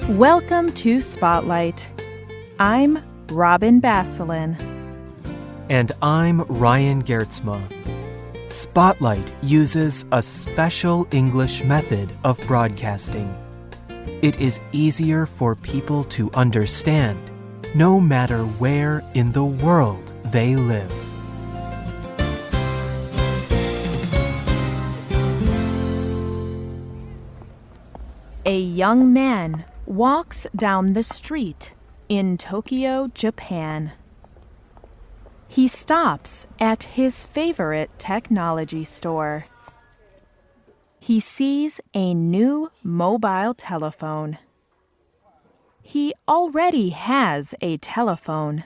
Welcome to Spotlight. I'm Robin Basselin. And I'm Ryan Gertzma. Spotlight uses a special English method of broadcasting. It is easier for people to understand, no matter where in the world they live. A young man walks down the street in Tokyo, Japan. He stops at his favorite technology store. He sees a new mobile telephone. He already has a telephone.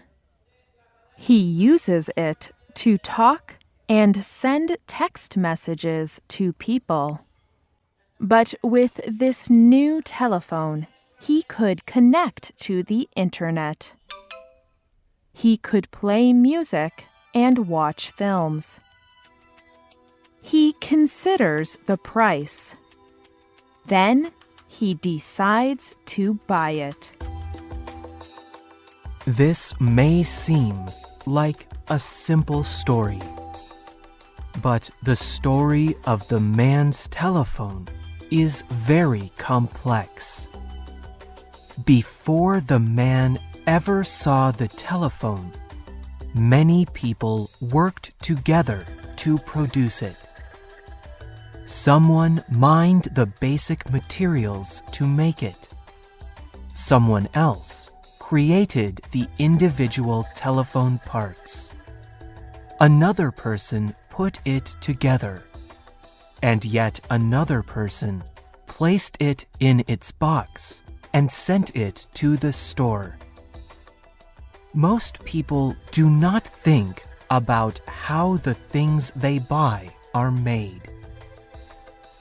He uses it to talk and send text messages to people. But with this new telephone, he could connect to the internet. He could play music and watch films. He considers the price. Then he decides to buy it. This may seem like a simple story, but the story of the man's telephone is very complex. Before the man ever saw the telephone, many people worked together to produce it. Someone mined the basic materials to make it. Someone else created the individual telephone parts. Another person put it together, and yet another person placed it in its box and sent it to the store. Most people do not think about how the things they buy are made.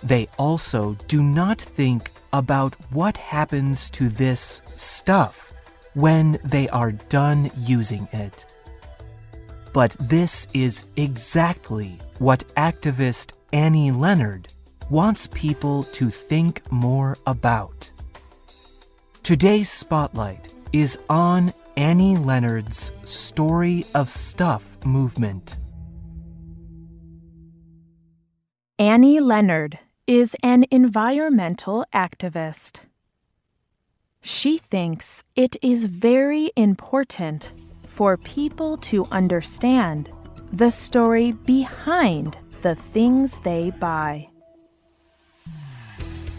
They also do not think about what happens to this stuff when they are done using it. But this is exactly what activist Annie Leonard wants people to think more about. Today's Spotlight is on Annie Leonard's Story of Stuff movement. Annie Leonard is an environmental activist. She thinks it is very important for people to understand the story behind the things they buy.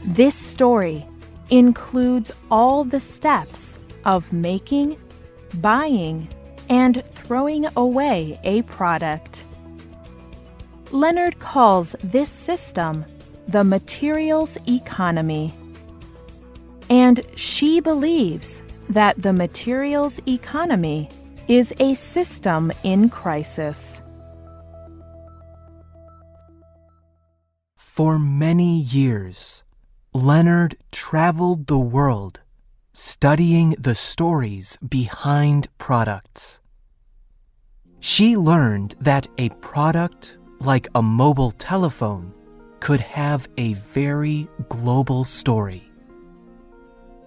This story includes all the steps of making, buying, and throwing away a product. Leonard calls this system the materials economy. And she believes that the materials economy is a system in crisis. For many years, Leonard traveled the world studying the stories behind products. She learned that a product like a mobile telephone could have a very global story.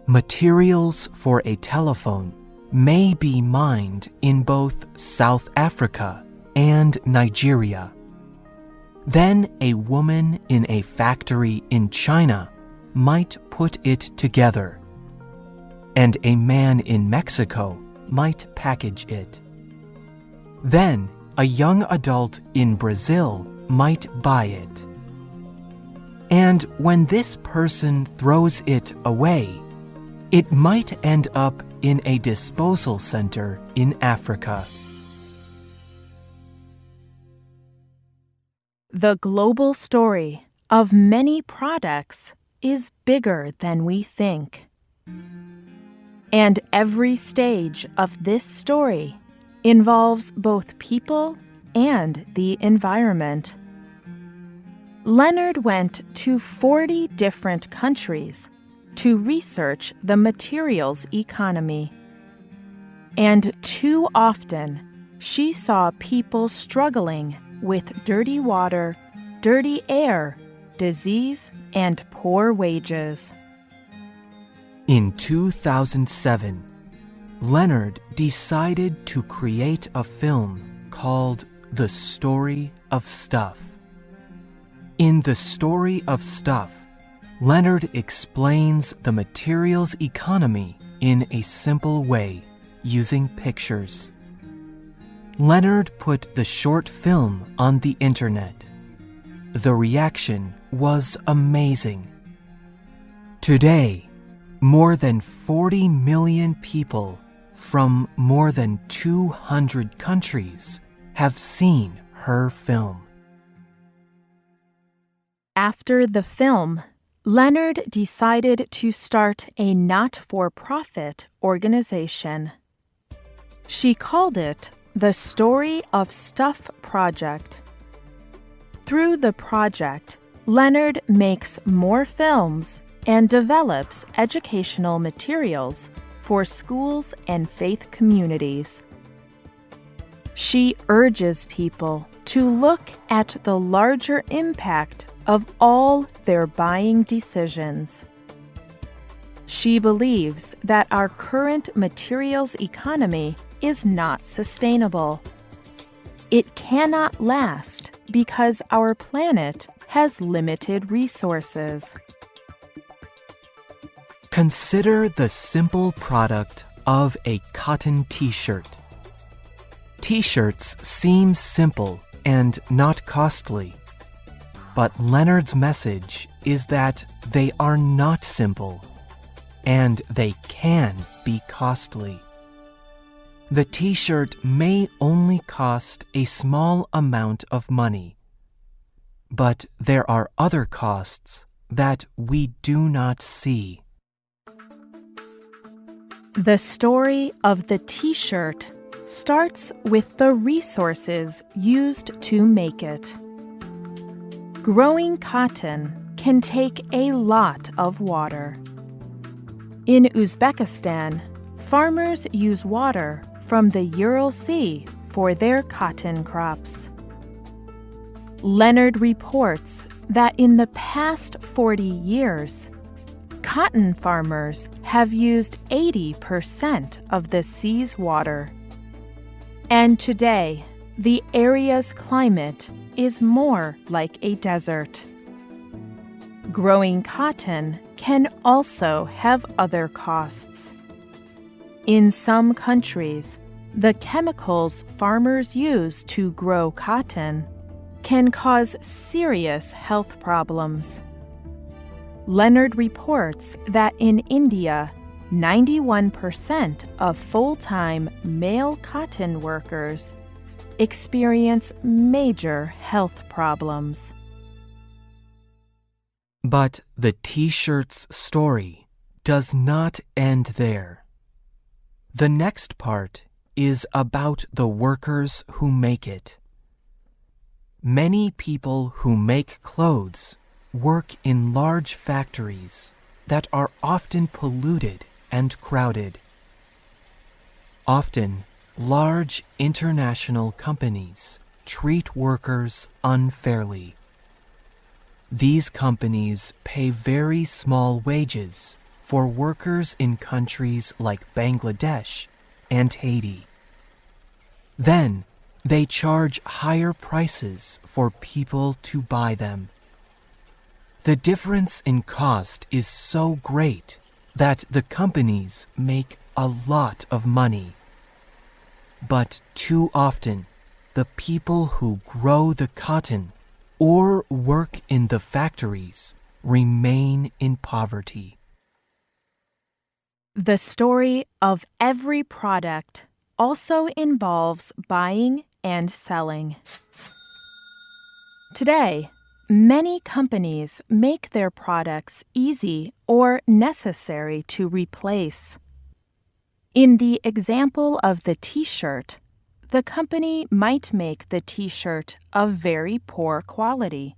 Materials for a telephone may be mined in both South Africa and Nigeria. Then a woman in a factory in China might put it together, and a man in Mexico might package it. Then a young adult in Brazil might buy it. And when this person throws it away, it might end up in a disposal center in Africa. The global story of many products is bigger than we think. And every stage of this story involves both people and the environment. Leonard went to 40 different countries to research the materials economy. And too often, she saw people struggling with dirty water, dirty air, disease, and poor wages. In 2007, Leonard decided to create a film called The Story of Stuff. In The Story of Stuff, Leonard explains the materials economy in a simple way using pictures. Leonard put the short film on the internet. The reaction was amazing. Today, more than 40 million people from more than 200 countries have seen her film. After the film, Leonard decided to start a not-for-profit organization. She called it the Story of Stuff Project. Through the project, Leonard makes more films and develops educational materials for schools and faith communities. She urges people to look at the larger impact of all their buying decisions. She believes that our current materials economy is not sustainable. It cannot last because our planet has limited resources. Consider the simple product of a cotton t-shirt. T-shirts seem simple and not costly, but Leonard's message is that they are not simple, and they can be costly. The t-shirt may only cost a small amount of money, but there are other costs that we do not see. The story of the t-shirt starts with the resources used to make it. Growing cotton can take a lot of water. In Uzbekistan, farmers use water from the Ural Sea for their cotton crops. Leonard reports that in the past 40 years, cotton farmers have used 80% of the sea's water. And today, the area's climate is more like a desert. Growing cotton can also have other costs. In some countries, the chemicals farmers use to grow cotton can cause serious health problems. Leonard reports that in India, 91% of full-time male cotton workers experience major health problems. But the t-shirt's story does not end there. The next part is about the workers who make it. Many people who make clothes work in large factories that are often polluted and crowded. Often, large international companies treat workers unfairly. These companies pay very small wages for workers in countries like Bangladesh and Haiti. Then, they charge higher prices for people to buy them. The difference in cost is so great that the companies make a lot of money. But too often, the people who grow the cotton or work in the factories remain in poverty. The story of every product also involves buying and selling. Today, many companies make their products easy or necessary to replace. In the example of the t-shirt, the company might make the t-shirt of very poor quality.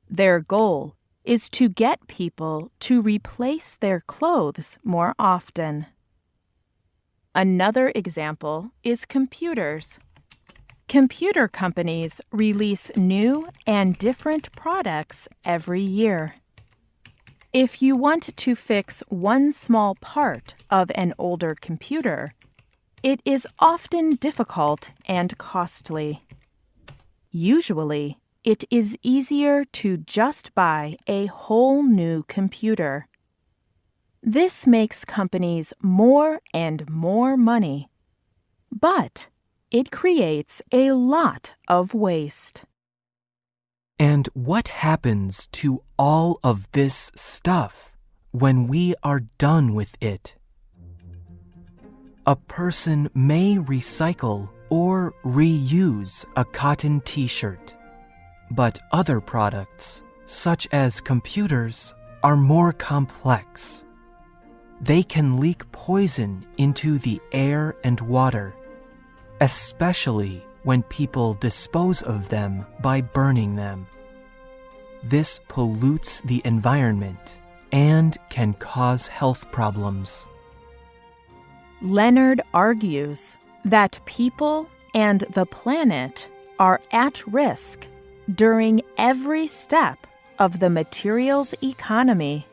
Their goal is to get people to replace their clothes more often. Another example is computers. Computer companies release new and different products every year. If you want to fix one small part of an older computer, it is often difficult and costly. Usually, it is easier to just buy a whole new computer. This makes companies more and more money, but it creates a lot of waste. And what happens to all of this stuff when we are done with it? A person may recycle or reuse a cotton t-shirt, but other products, such as computers, are more complex. They can leak poison into the air and water, especially when people dispose of them by burning them. This pollutes the environment and can cause health problems. Leonard argues that people and the planet are at risk during every step of the materials economy.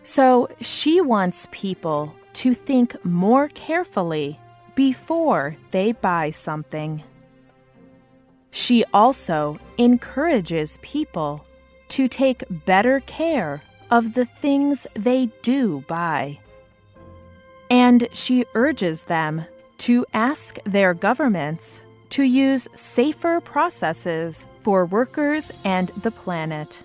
So she wants people to think more carefully before they buy something. She also encourages people to take better care of the things they do buy. And she urges them to ask their governments to use safer processes for workers and the planet.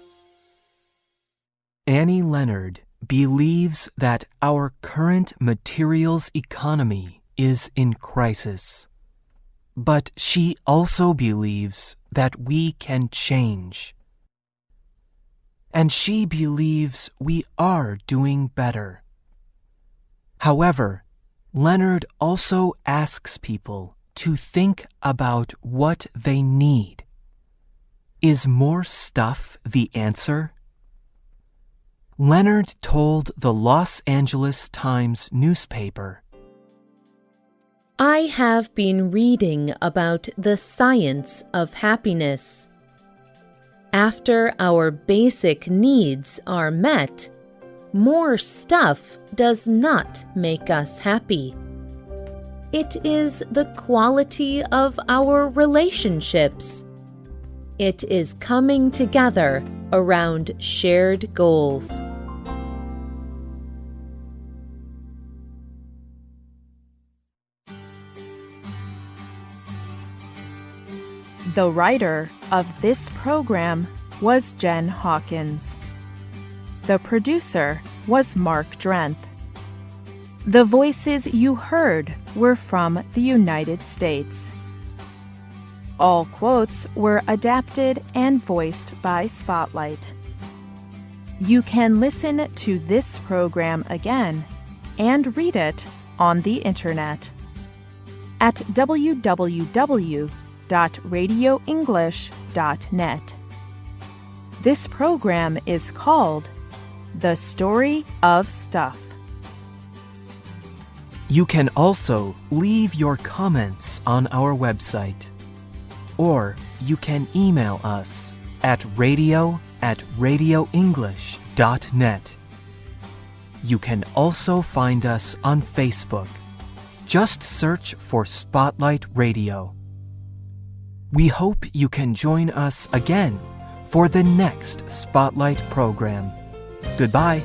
Annie Leonard believes that our current materials economy is in crisis. But she also believes that we can change. And she believes we are doing better. However, Leonard also asks people to think about what they need. Is more stuff the answer? Leonard told the Los Angeles Times newspaper, I have been reading about the science of happiness. After our basic needs are met, more stuff does not make us happy. It is the quality of our relationships. It is coming together around shared goals. The writer of this program was Jen Hawkins. The producer was Mark Drenth. The voices you heard were from the United States. All quotes were adapted and voiced by Spotlight. You can listen to this program again and read it on the internet at www.radioenglish.net. This program is called The Story of Stuff. You can also leave your comments on our website, or you can email us at radio@radioenglish.net. You can also find us on Facebook. Just search for Spotlight Radio. We hope you can join us again for the next Spotlight program. Goodbye.